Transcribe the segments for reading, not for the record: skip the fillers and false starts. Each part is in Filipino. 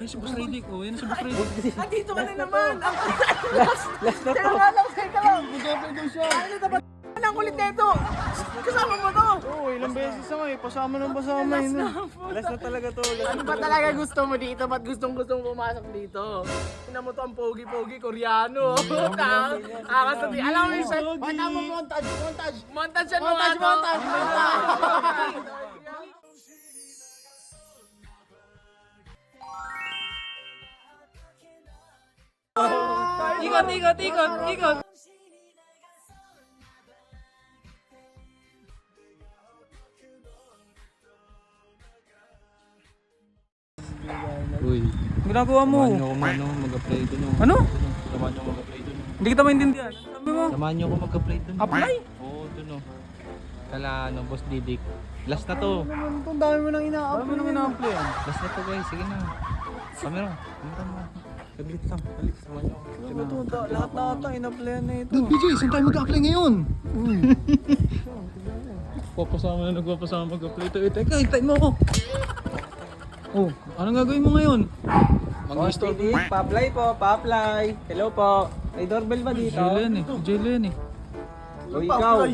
Ay, si Boss Riddick. Oh, yan si Boss Riddick. Andito ka na naman! Last na to. Teka lang, teka lang! Mag-apply daw siya. Ano dapat? Ang kulit na ito! Kasama mo to! Oo, ilang beses na nga eh. Pasama ng pasama yun. Last na talaga to. Ano ba talaga gusto mo dito? Ba't gustong pumasok dito? Tingnan mo to ang pogi-pogi, Koreano. Kakasabi. Alam mo yung set? Tama, montage. Montage yan mga to. Ikot. Uy. Ginagawa mo? Samahan nyo ako mag-apply dun. Ano? Samahan nyo ako mag-apply dun. Hindi kita maintindihan. Sabi mo? Samahan nyo ako mag-apply dun. Apply? Oo, dun o. Kala Boss Didik. Last na to. Ang dami mo nang ina-apply. Sabi mo nang ina-apply. Last na to guys. Sige na. Camera mo. Saglit lang. Saglit. Samahan nyo ako. Sabi mo to, lahat na ata ina-apply na ito. BJ, saan tayo mag-apply ngayon? Nagpapasama mag-apply. Teka, hintayin mo ako. Oh, anong gagawin mo ngayon? Mag-store ko. Pa-apply po, pa-apply. Hello po. May doorbell ba dito? Jelen eh. O ikaw,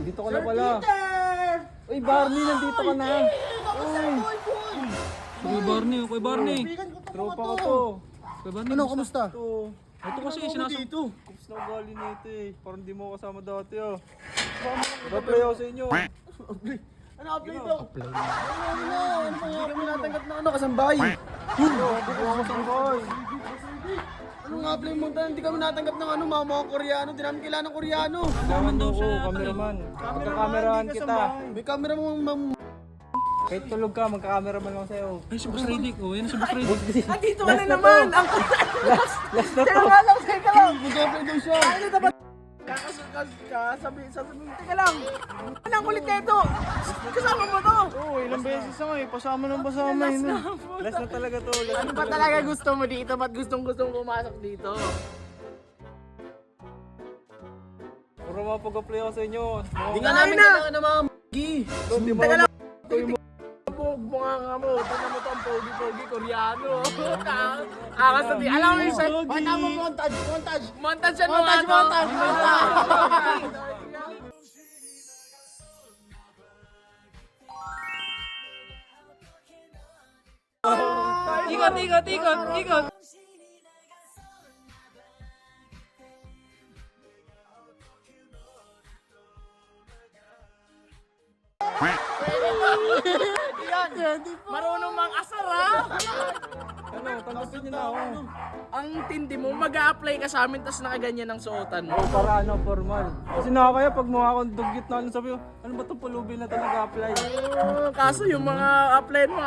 dito ka na pala. Uy, Barney, nandito ka na. Kuya Barney. Tropa ko to. Kuya Barney, Ano, kamusta? Ito kasi sinasama. Kups na ugali nito eh. Parang di mo kasama dati oh. Mag-apply ako sa inyo. Ano apply to? Ano kami natanggap na ano, kasambahay? Anong apply mo tayo? Hindi kami natanggap ng ano, mga Koreano. Hindi namin kailangan ng Koreano. Naman daw siya. Cameraman. Magkakamerahan kita. May camera mo Kahit tulog ka, magkakameraman lang sa'yo. Ay, si Boss Riddick. Oh, yan si Boss Riddick. Andito ka na naman! Last na to. Teka lang, teka lang! Mag-apply daw siya. Ano dapat? Sabi, teka lang! Ano ang kulit na ito? Kasama mo to! Oo, ilang beses na nga eh. Pasama ng pasama yun. Last na talaga to. Ano ba talaga gusto mo dito? Ba't gustong pumasok dito? Puro mga pag-apply ako sa inyo. Hindi nga namin kailangan ng mga m***gi. Teka lang! Bunga mo, tingnan mo to ang pogi-pogi, Koreano. Kakasabi, alam mo yung set? Tama, montage yan mga to. Ikot. Marunong mang asar ha? Ano, tanggapin niyo na ako. Ang tindi mo, mag-a-apply ka sa amin tapos nakaganyan ang suotan mo. Para ano, formal. Kasi nakakaya pag mukha akong dugyot na ano, sabi ko, ano ba itong pulubi na talaga apply? Kaso yung mga apply mo,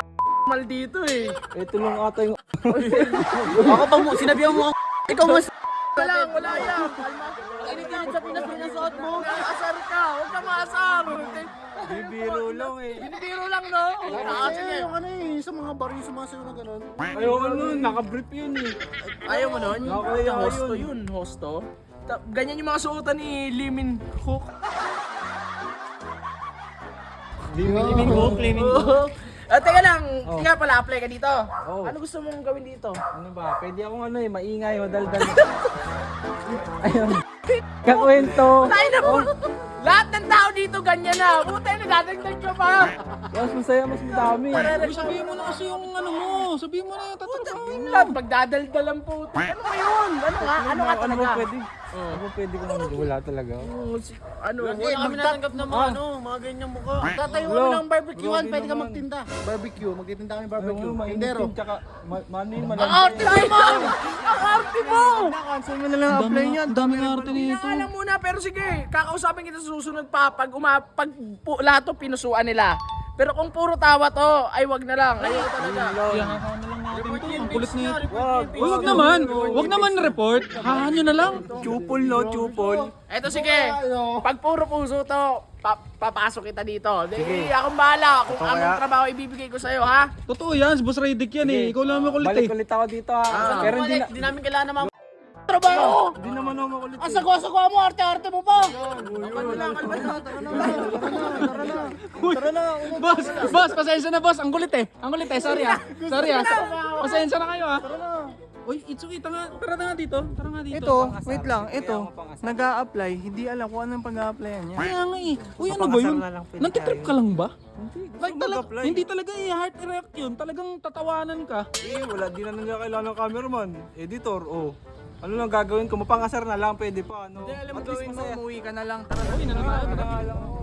mal dito eh. Ito lang ata yung Ako pa mo, sinabihan mo ikaw mas wala yan. Kinikilig sa Pinas pinasuot mo. Asar ka, huwag ka maasar. bibiro lang eh. Binibiro lang no? Sige. Yung ano eh, sa mga bar yung sumasayo na gano'n. Ayoko nun, nakabrief yun eh. Ayaw mo nun? Okay, Yung hosto ayun. yun, hosto. Ganyan yung mga suotan ni Limin Hook. Limin Cook. Teka lang, nga pala, apply ka dito. Oh. Ano gusto mong gawin dito? Ano ba, pwede akong ano eh, maingay, madaldal. Ayun. Kakwento. Tayo na po! Lahat ng tao dito ganyan na. Buta na, dadagdag ka pa. Mas masaya, mas madami. Sabihin mo na kasi yung ano mo. Sabihin mo na yung tatrabaho mo. Pagdadaldal ang puto. Ano ba yun? Ano nga? Ano nga Ano talaga? ba pwede? Ano ba pwede ko naman wala talaga? Ano? Wala kami natanggap ng mga mga ganyang mukha. Tatayo kami ng barbecuean, pwede ka magtinda. Barbecue, magtitinda kami barbecue. Tindero. Tsaka, money, Ang malaki. arte mo! Ang arte mo! Cancel mo na lang apply niyan. Daming arte nito. Alam muna, pero sige, kakausapin kita sa susunod pa pag lahat to pinusuan nila. Pero kung puro tawa to, ay wag na lang. Ayaw talaga. Kaya nga na lang natin ito. Ang kulit na ito. Wag. Huwag naman. Huwag naman report. Hahan nyo na lang. Chupol no, chupol. Eto sige, pag puro puso to, papasok kita dito. Sige, akong bahala kung anong trabaho ibibigay ko sa'yo, ha? Totoo yan. Si Boss Riddick yan eh. Ikaw lang may kulit eh. Balik ulit ako dito ha. Pero hindi na. Hindi namin kailangan ng mga trabaho! Hindi naman ako makulit. Ang sagwa-sagwa mo, arte-arte mo pa! Boss, pasensya na boss. Ang kulit eh. Sorry ah. Pasensya na kayo ah. Uy, Itsuki, tara na nga dito. Ito, wait lang, ito. Nag-a-apply, hindi alam kung anong pag-a-applyan niya. Kaya nga eh. Uy, ano ba yun? Nantitrip ka lang ba? Like mag-apply. hindi talaga eh, heart react yun. Talagang tatawanan ka. Wala, di na nila kailangan ng cameraman. Editor, Ano lang gagawin ko? Mapangasar na lang, pwede pa, ano? Alam mo gawin mo, umuwi ka na lang. Tara na. Uy, nananalo.